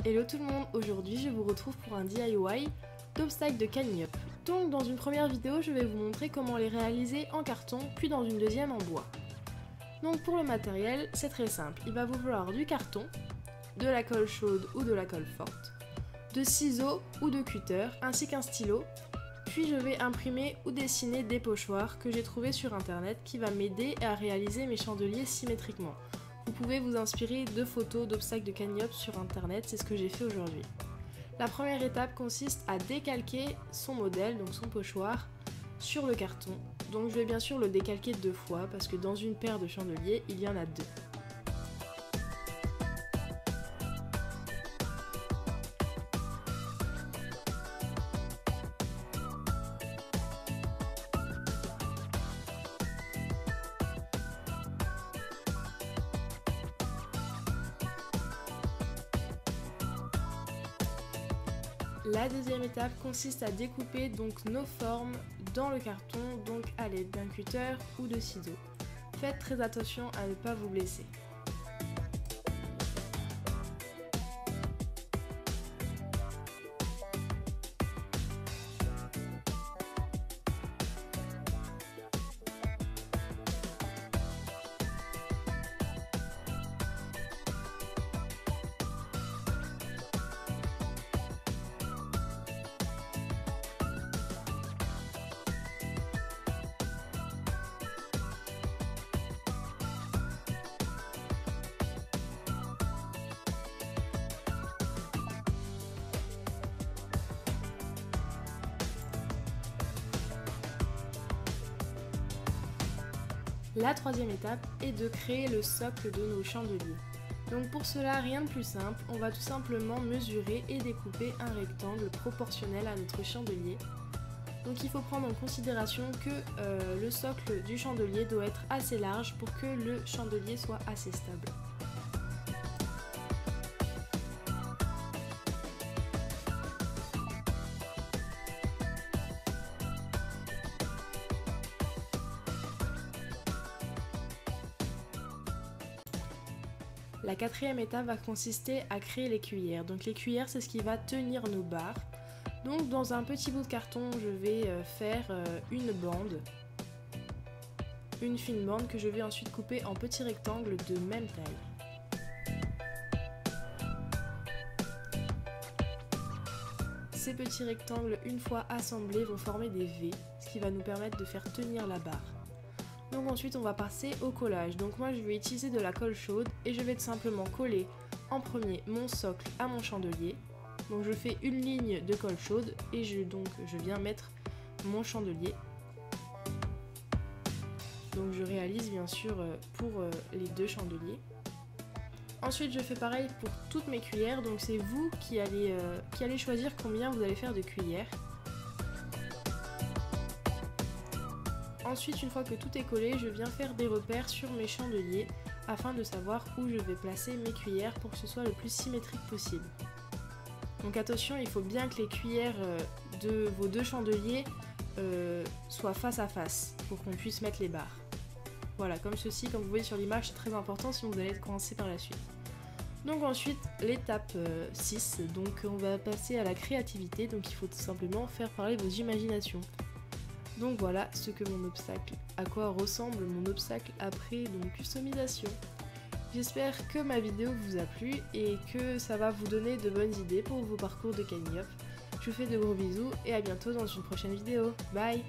Hello tout le monde, aujourd'hui je vous retrouve pour un DIY d'obstacles de Canyon. Donc dans une première vidéo je vais vous montrer comment les réaliser en carton puis dans une deuxième en bois. Donc pour le matériel c'est très simple, il va vous falloir du carton, de la colle chaude ou de la colle forte, de ciseaux ou de cutter ainsi qu'un stylo. Puis je vais imprimer ou dessiner des pochoirs que j'ai trouvés sur internet qui va m'aider à réaliser mes chandeliers symétriquement. Vous pouvez vous inspirer de photos d'obstacles de Canyon sur internet, c'est ce que j'ai fait aujourd'hui. La première étape consiste à décalquer son modèle, donc son pochoir, sur le carton. Donc je vais bien sûr le décalquer 2 fois parce que dans une paire de chandeliers, il y en a 2. La deuxième étape consiste à découper donc nos formes dans le carton, donc à l'aide d'un cutter ou de ciseaux. Faites très attention à ne pas vous blesser. La troisième étape est de créer le socle de nos chandeliers. Donc pour cela, rien de plus simple, on va tout simplement mesurer et découper un rectangle proportionnel à notre chandelier. Donc il faut prendre en considération que le socle du chandelier doit être assez large pour que le chandelier soit assez stable. La quatrième étape va consister à créer les cuillères. Donc les cuillères, c'est ce qui va tenir nos barres. Donc dans un petit bout de carton, je vais faire une bande, une fine bande que je vais ensuite couper en petits rectangles de même taille. Ces petits rectangles, une fois assemblés, vont former des V, ce qui va nous permettre de faire tenir la barre. Donc ensuite on va passer au collage. Donc moi je vais utiliser de la colle chaude et je vais tout simplement coller en premier mon socle à mon chandelier. Donc je fais une ligne de colle chaude et je viens mettre mon chandelier. Donc je réalise bien sûr pour les 2 chandeliers. Ensuite je fais pareil pour toutes mes cuillères, donc c'est vous qui allez choisir combien vous allez faire de cuillères. Ensuite, une fois que tout est collé, je viens faire des repères sur mes chandeliers afin de savoir où je vais placer mes cuillères pour que ce soit le plus symétrique possible. Donc attention, il faut bien que les cuillères de vos 2 chandeliers soient face à face pour qu'on puisse mettre les barres. Voilà, comme ceci, comme vous voyez sur l'image, c'est très important sinon vous allez être coincé par la suite. Donc ensuite, l'étape 6, donc on va passer à la créativité, donc il faut tout simplement faire parler vos imaginations. Donc voilà ce que mon obstacle, à quoi ressemble mon obstacle après customisation. J'espère que ma vidéo vous a plu et que ça va vous donner de bonnes idées pour vos parcours de Canyon. Je vous fais de gros bisous et à bientôt dans une prochaine vidéo. Bye!